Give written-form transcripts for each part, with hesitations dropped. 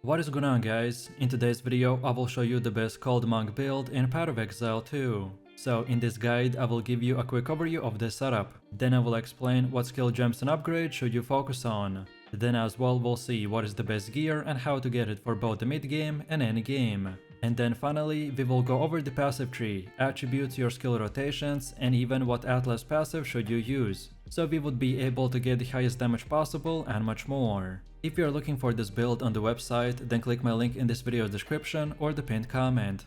What is going on, guys? In today's video I will show you the best cold monk build in Path of Exile 2. So in this guide I will give you a quick overview of the setup, then I will explain what skill gems and upgrades should you focus on. Then as well we'll see what is the best gear and how to get it for both the mid game and end game. And then finally we will go over the passive tree, attributes, your skill rotations, and even what Atlas passive should you use, so we would be able to get the highest damage possible and much more. If you are looking for this build on the website, then click my link in this video description or the pinned comment.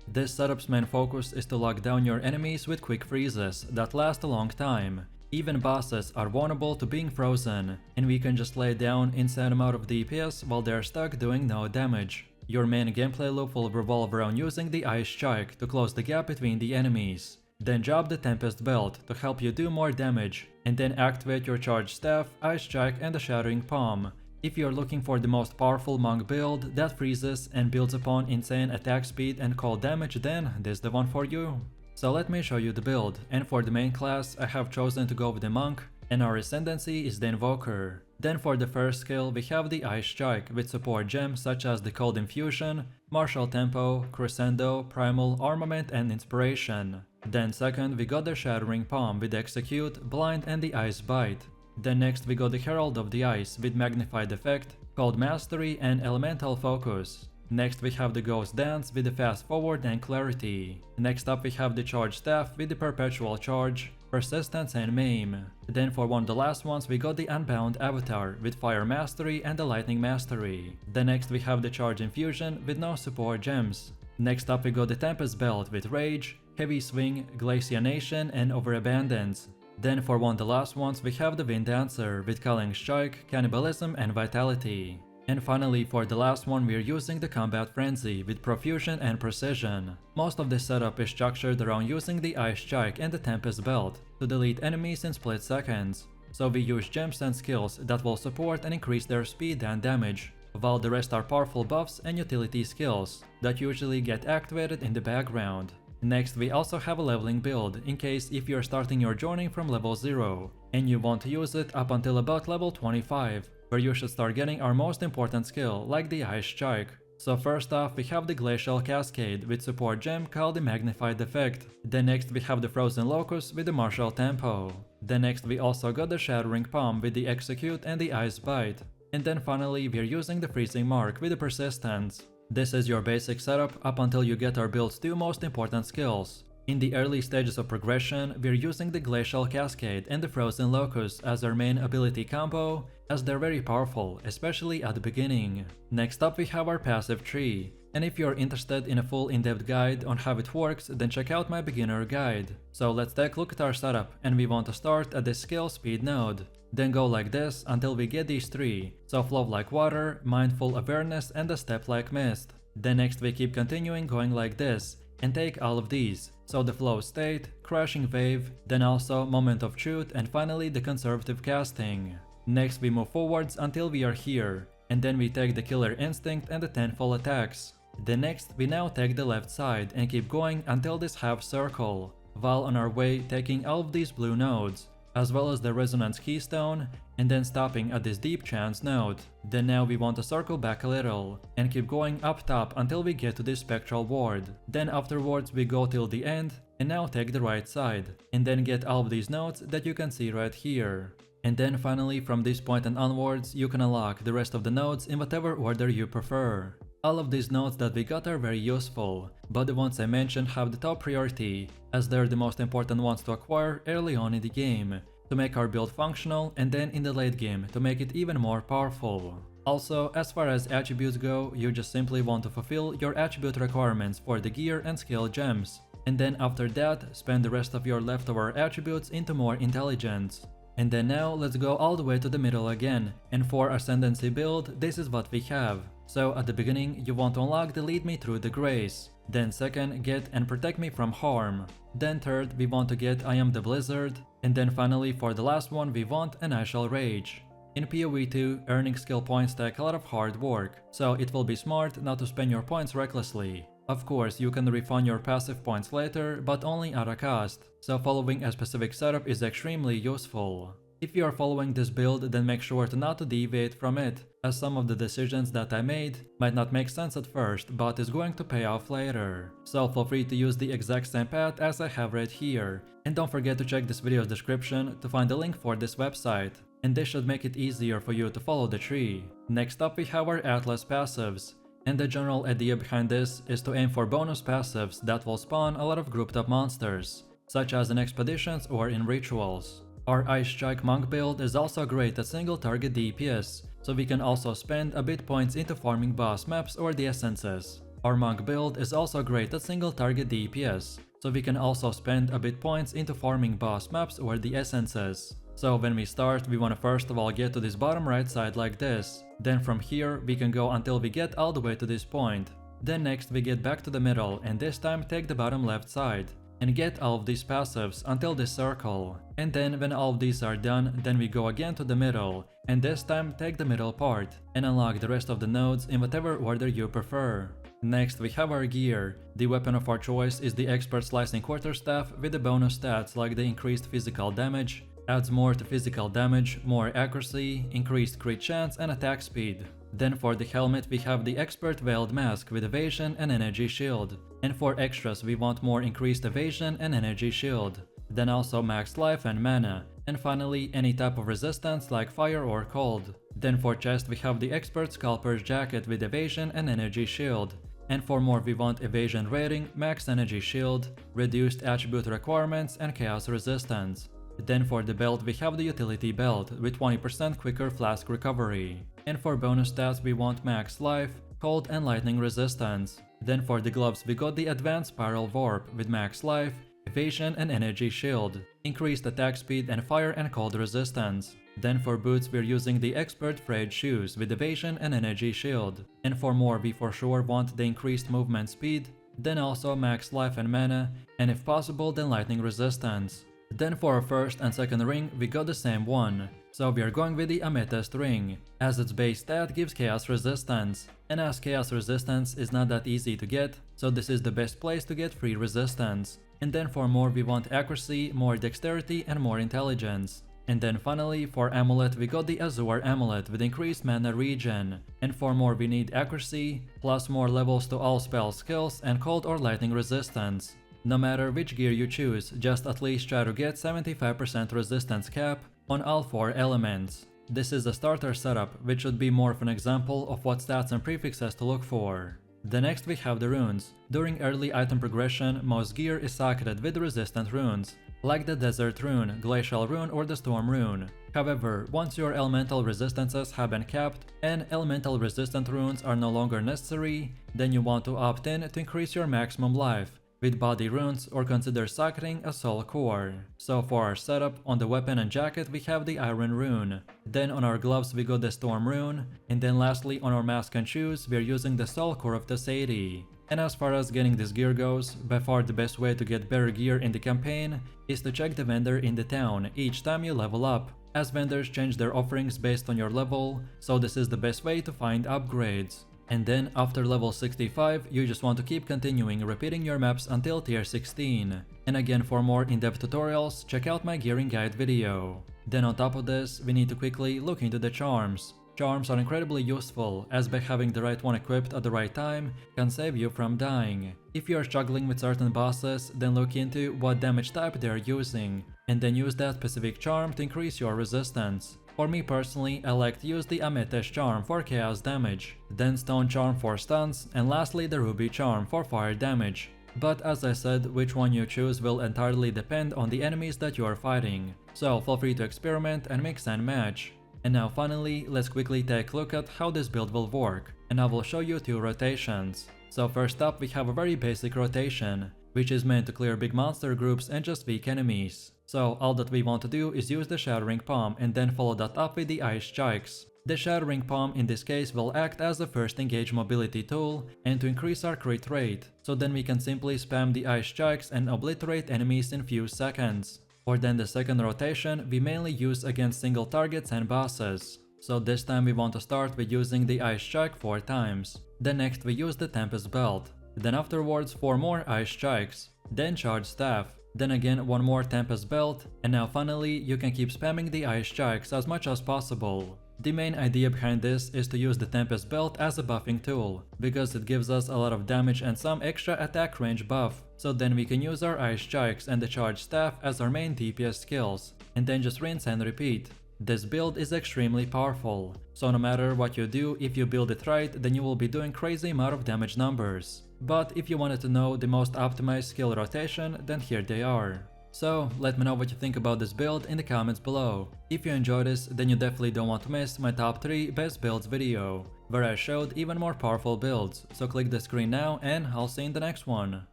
This setup's main focus is to lock down your enemies with quick freezes that last a long time. Even bosses are vulnerable to being frozen, and we can just lay down insane amount of DPS while they're stuck doing no damage. Your main gameplay loop will revolve around using the Ice Strike to close the gap between the enemies. Then drop the Tempest Belt to help you do more damage, and then activate your Charged Staff, Ice Strike and the Shattering Palm. If you're looking for the most powerful monk build that freezes and builds upon insane attack speed and cold damage, then this is the one for you. So let me show you the build, and for the main class I have chosen to go with the monk, and our ascendancy is the invoker. Then for the first skill we have the Ice Strike with support gems such as the Cold Infusion, Martial Tempo, Crescendo, Primal Armament and Inspiration. Then second we got the Shattering Palm with Execute, Blind and the Ice Bite. Then next we got the Herald of the Ice with Magnified Effect, Cold Mastery and Elemental Focus. Next we have the Ghost Dance with the Fast Forward and Clarity. Next up we have the Charged Staff with the Perpetual Charge, Persistence and Maim. Then for one of the last ones we got the Unbound Avatar with Fire Mastery and the Lightning Mastery. Then next we have the Charge Infusion with no support gems. Next up we got the Tempest Belt with Rage, Heavy Swing, Glacianation and Overabundance. Then for one of the last ones we have the Wind Dancer with Culling Strike, Cannibalism and Vitality. And finally for the last one we are using the Combat Frenzy with Profusion and Precision. Most of this setup is structured around using the Ice Strike and the Tempest Belt to delete enemies in split seconds. So we use gems and skills that will support and increase their speed and damage, while the rest are powerful buffs and utility skills that usually get activated in the background. Next we also have a leveling build in case if you're starting your journey from level 0 and you want to use it up until about level 25, where you should start getting our most important skill like the Ice Strike. So first off we have the Glacial Cascade with support gem called the Magnified Effect. Then next we have the Frozen Locust with the Martial Tempo. Then next we also got the Shattering Palm with the Execute and the Ice Bite. And then finally we're using the Freezing Mark with the Persistence. This is your basic setup up until you get our build's two most important skills. In the early stages of progression, we're using the Glacial Cascade and the Frozen Locust as our main ability combo, as they're very powerful, especially at the beginning. Next up we have our passive tree, and if you're interested in a full in-depth guide on how it works, then check out my beginner guide. So let's take a look at our setup, and we want to start at the skill speed node. Then go like this until we get these three, so Flow like Water, Mindful Awareness and the Step like Mist. Then next we keep continuing going like this, and take all of these, so the Flow State, Crashing Wave, then also Moment of Truth and finally the Conservative Casting. Next we move forwards until we are here, and then we take the Killer Instinct and the Tenfold Attacks. Then next we now take the left side and keep going until this half circle, while on our way taking all of these blue nodes, as well as the Resonance Keystone, and then stopping at this Deep Trance node. Then now we want to circle back a little, and keep going up top until we get to this Spectral Ward. Then afterwards we go till the end, and now take the right side, and then get all of these nodes that you can see right here. And then finally from this point and onwards you can unlock the rest of the nodes in whatever order you prefer. All of these nodes that we got are very useful, but the ones I mentioned have the top priority, as they're the most important ones to acquire early on in the game, to make our build functional, and then in the late game to make it even more powerful. Also, as far as attributes go, you just simply want to fulfill your attribute requirements for the gear and skill gems, and then after that, spend the rest of your leftover attributes into more intelligence. And then now let's go all the way to the middle again, and for ascendancy build this is what we have. So at the beginning you want to unlock the Lead Me Through the Grace, then second get and Protect Me from Harm, then third we want to get I Am the Blizzard, and then finally for the last one we want an I Shall Rage. In PoE 2, earning skill points take a lot of hard work, so it will be smart not to spend your points recklessly. Of course, you can refund your passive points later, but only at a cost, so following a specific setup is extremely useful. If you are following this build, then make sure to not to deviate from it, as some of the decisions that I made might not make sense at first, but is going to pay off later. So feel free to use the exact same path as I have right here, and don't forget to check this video's description to find the link for this website, and this should make it easier for you to follow the tree. Next up we have our Atlas passives, and the general idea behind this is to aim for bonus passives that will spawn a lot of grouped up monsters, such as in expeditions or in rituals. Our Ice Strike Monk build is also great at single target DPS, so we can also spend a bit points into farming boss maps or the essences. Our Monk build is also great at single target DPS, so we can also spend a bit points into farming boss maps or the essences. So when we start, we want to first of all get to this bottom right side like this. Then from here we can go until we get all the way to this point. Then next we get back to the middle and this time take the bottom left side and get all of these passives until this circle. And then when all of these are done, then we go again to the middle and this time take the middle part and unlock the rest of the nodes in whatever order you prefer. Next we have our gear. The weapon of our choice is the Expert Slicing Quarterstaff with the bonus stats like the increased physical damage, adds more to physical damage, more accuracy, increased crit chance and attack speed. Then for the helmet we have the Expert Veiled Mask with evasion and energy shield. And for extras we want more increased evasion and energy shield. Then also max life and mana. And finally any type of resistance like fire or cold. Then for chest we have the Expert Scalper's Jacket with evasion and energy shield. And for more we want evasion rating, max energy shield, reduced attribute requirements and chaos resistance. Then for the belt we have the utility belt with 20% quicker flask recovery. And for bonus stats we want max life, cold and lightning resistance. Then for the gloves we got the advanced spiral warp with max life, evasion and energy shield, increased attack speed and fire and cold resistance. Then for boots we're using the Expert Frayed Shoes with evasion and energy shield. And for more we for sure want the increased movement speed, then also max life and mana, and if possible then lightning resistance. Then for our first and second ring we got the same one, so we are going with the Amethyst ring, as its base stat gives chaos resistance, and as chaos resistance is not that easy to get, so this is the best place to get free resistance. And then for more we want accuracy, more dexterity and more intelligence. And then finally for amulet we got the Azure amulet with increased mana regen, and for more we need accuracy, plus more levels to all spell skills and cold or lightning resistance. No matter which gear you choose, just at least try to get 75% resistance cap on all 4 elements. This is the starter setup, which should be more of an example of what stats and prefixes to look for. The next we have the runes. During early item progression, most gear is socketed with resistant runes, like the Desert Rune, Glacial Rune or the Storm Rune. However, once your elemental resistances have been capped and elemental resistant runes are no longer necessary, then you want to opt in to increase your maximum life with body runes or consider socketing a soul core. So for our setup, on the weapon and jacket we have the Iron Rune, then on our gloves we got the Storm Rune, and then lastly on our mask and shoes we are using the soul core of the Sadie. And as far as getting this gear goes, by far the best way to get better gear in the campaign is to check the vendor in the town each time you level up, as vendors change their offerings based on your level, so this is the best way to find upgrades. And then after level 65, you just want to keep continuing repeating your maps until tier 16. And again, for more in-depth tutorials, check out my gearing guide video. Then on top of this, we need to quickly look into the charms. Charms are incredibly useful, as by having the right one equipped at the right time can save you from dying. If you are struggling with certain bosses, then look into what damage type they are using, and then use that specific charm to increase your resistance. For me personally, I like to use the Amethyst charm for chaos damage, then Stone charm for stuns, and lastly the Ruby charm for fire damage. But as I said, which one you choose will entirely depend on the enemies that you are fighting, so feel free to experiment and mix and match. And now finally, let's quickly take a look at how this build will work, and I will show you 2 rotations. So first up we have a very basic rotation, which is meant to clear big monster groups and just weak enemies. So all that we want to do is use the Shattering Palm and then follow that up with the Ice Strikes. The Shattering Palm in this case will act as the first engage mobility tool and to increase our crit rate, so then we can simply spam the Ice Strikes and obliterate enemies in few seconds. Or then the second rotation we mainly use against single targets and bosses. So this time we want to start with using the Ice Strike 4 times. Then next we use the Tempest Belt. Then afterwards 4 more Ice Strikes. Then Charge Staff. then again one more Tempest belt, and now finally you can keep spamming the ice strikes as much as possible. The main idea behind this is to use the Tempest belt as a buffing tool, because it gives us a lot of damage and some extra attack range buff, so then we can use our ice strikes and the charged staff as our main DPS skills, and then just rinse and repeat. This build is extremely powerful, so no matter what you do, if you build it right, then you will be doing crazy amount of damage numbers. But if you wanted to know the most optimized skill rotation, then here they are. So let me know what you think about this build in the comments below. If you enjoyed this, then you definitely don't want to miss my top 3 best builds video, where I showed even more powerful builds, so click the screen now and I'll see you in the next one.